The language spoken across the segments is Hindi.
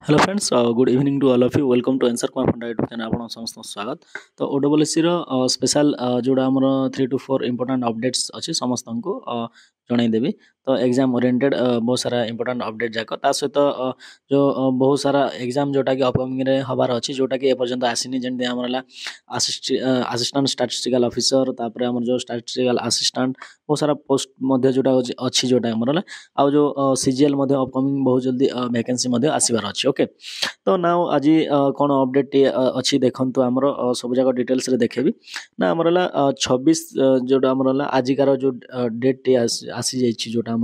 Hello friends, good evening to all of you. Welcome to Ansar Kumar Panda YouTube channel आपन समस्त स्वागत। तो ओडब्ल्यूएससी रो स्पेशल जोड़ा हमर 3 टू 4 इंपोर्टेंट अपडेट्स अछि समस्त को जणाई देबी। तो एग्जाम ओरिएंटेड बहुत सारा इंपोर्टेंट अपडेट जाक ता सहित जो बहुत सारा एग्जाम जोटा कि अपकमिंग रे हबार अछि जोटा कि ए पर्यंत आसीनी जेंति हमरला असिस्टेंट स्टैटिस्टिकल ऑफिसर तापर हमर जो स्टैटिस्टिकल असिस्टेंट बहुत सारा पोस्ट मध्ये जोटा अछि जोटा हमरला आ जो सीजीएल मध्ये अपकमिंग बहुत जल्दी वैकेंसी मध्ये आसीबार अछि। ओके, तो नाउ आज कौन अपडेट अच्छी देखु आमर सब जगह डिटेल्स रे देखेबी ना आमर 26 जोटा आमर आजिकार जो डेट टी आसी जाइछि जोटा आमर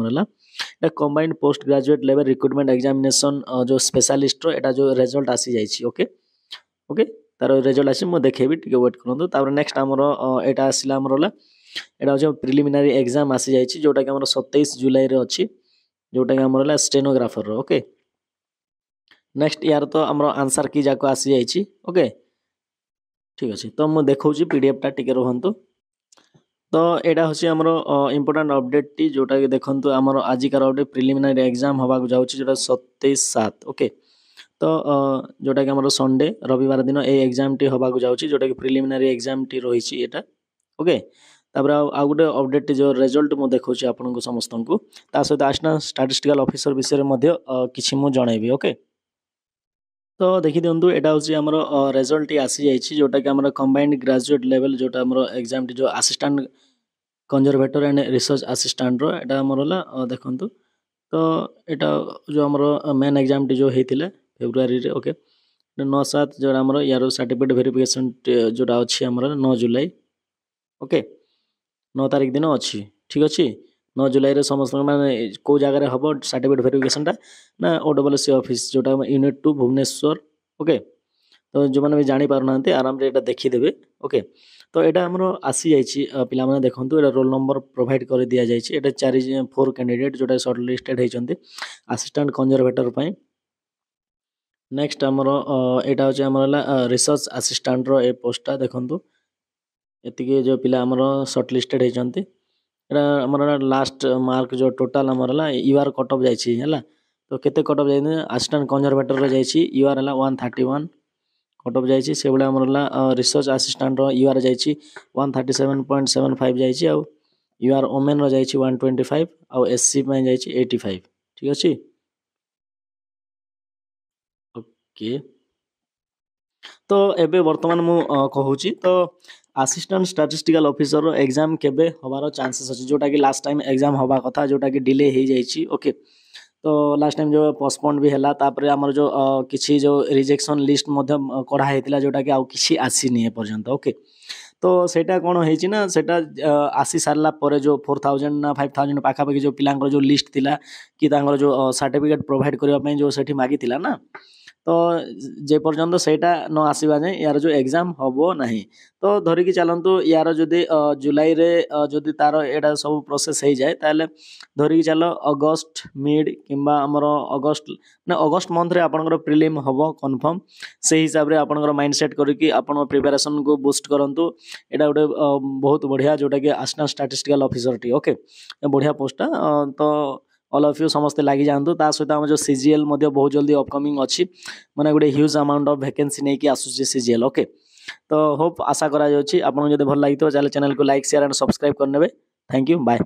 combined post graduate level recruitment examination जो स्पेशलिस्ट रो एटा जो रिजल्ट आसी जाइछि। ओके ओके, तार रिजल्ट आसी मो देखेबी टिके वेट करंतु। तापर नेक्स्ट आमर एटा आसिला आमर एटा जो प्रिलिमिनरी एग्जाम आसी जाइछि जोटा कि आमर 27 जुलाई रे अछि जोटा कि आमर स्टेनोग्राफर रो। ओके, नेक्स्ट यार तो आमर आंसर की जाको आसी जाइछि। ओके, ठीक अछि। तो मु देखौछि पीडीएफ टा टिके रहंतु। तो एटा होछि आमर इंपोर्टेंट अपडेट टी जोटा कि देखंतु आमर आजिकार ओटे प्रिलिमिनरी एग्जाम होबा को जाउछि जोटा 27/7। ओके, तो जोटा कि आमर संडे रविवार दिन ए एग्जाम टी होबा को जाउछि जोटा कि प्रिलिमिनरी एग्जाम टी रहिछि एटा। ओके, तापर आ गुटे अपडेट जो रिजल्ट मु देखौछि आपन को समस्त को ता सहित असिस्टेंट स्टैटिस्टिकल ऑफिसर विषय रे मध्ये किछि मु जणाइबी। ओके, तो देखि दियंतु एटा होछि हमर रिजल्ट टी आसी जाइछि जोटा कि हमर कंबाइंड ग्रेजुएट लेवल जोटा हमर एग्जाम टी जो assistant conservator and research assistant रो एटा हमर होला देखंतु। तो एटा जो हमर मेन एग्जाम टी जो हेतिले फेब्रुवारी रे। ओके, 9/7 जोटा हमर यारो सर्टिफिकेट वेरिफिकेशन जोटा अछि हमर 9 जुलाई। ओके, 9 तारिख दिन अछि, ठीक अछि। 9 जुलाई रे समस्त माने को जगह रे हबो सर्टिफिकेट वेरिफिकेशन टा ना ओडब्ल्यूएससी ऑफिस जोटा यूनिट 2 भुवनेश्वर। ओके, तो जो माने भी जानि पारु नांते आराम रे एटा देखि देबे। ओके, तो एटा हमरो आसी जाइछि पिला माने देखंतु एटा रोल नंबर प्रोवाइड कर दिया जाइछि। एटा 4 कैंडिडेट जोटा शॉर्ट लिस्टेड हेचंती असिस्टेंट कंजर्वेटर पई। नेक्स्ट हमरो एटा होछि हमरला रिसर्च असिस्टेंट रो ए पोस्ट टा देखंतु एतिके जो पिला हमरो शॉर्ट लिस्टेड हेचंती एटा हमर लास्ट मार्क जो टोटल हमरला यूआर कट ऑफ जाइछि हला। तो केते कट ऑफ जाइने असिस्टेंट कंजर्वेटर रो जाइछि यूआर हला 131 कट ऑफ जाइछि। से बडा हमरला रिसर्च असिस्टेंट रो यूआर जाइछि 137.75 जाइछि आ यूआर ओमेन रो जाइछि 125 आ एससी में जाइछि 85। ठीक अछि। ओके, तो एबे वर्तमान मु कहूची तो असिस्टेंट स्टैटिस्टिकल ऑफिसर रो एग्जाम केबे होबार चांसेस अछि जोटा कि लास्ट टाइम एग्जाम होबा कथा जोटा कि डिले हे जाइछि। ओके, तो लास्ट टाइम जो पोस्टपोन भी हला तापर हमर जो किछि जो रिजेक्शन लिस्ट मध्ये कढा हेतिला जोटा कि आउ किछि आसीनी ए पर्यंत। ओके, तो सेटा कोन हेछि ना सेटा आसी सारला परे जो 4000 ना 5000 पाखा पाखी जो पिलांकर जो लिस्ट थिला कि तांकर जो सर्टिफिकेट प्रोवाइड करबा पई जो सेठी मागी थिला ना, तो जे पर्यंत सेटा न आसीबा जाय यार जो एग्जाम हबो नाही। तो धरिकी चलंतु यार जदी जुलाई रे जदी तार एटा सब प्रोसेस हे जाय ताले धरिकी चलो अगस्त मिड किंबा हमर अगस्त ना अगस्त मंथ रे आपनकर प्रीलिम हबो कंफर्म। से हिसाब रे आपनकर माइंडसेट करिकि आपन प्रिपरेशन को बूस्ट करंतु। एटा गोटे बहुत बढ़िया जोटा कि assistant statistical officer T. Okay, बढ़िया पोस्ट तो ऑल ऑफ यू समस्त लागि जानतु। ता सहित हम जो सीजीएल मध्ये बहुत जल्दी अपकमिंग अछि माने गोटे ह्यूज अमाउंट ऑफ वैकेंसी नै कि आसुची सीजीएल। ओके, तो होप आशा करा जाउछि आपन जदि भल लागितो चैनल को लाइक शेयर एंड सब्सक्राइब करनेबे। Thank you, bye.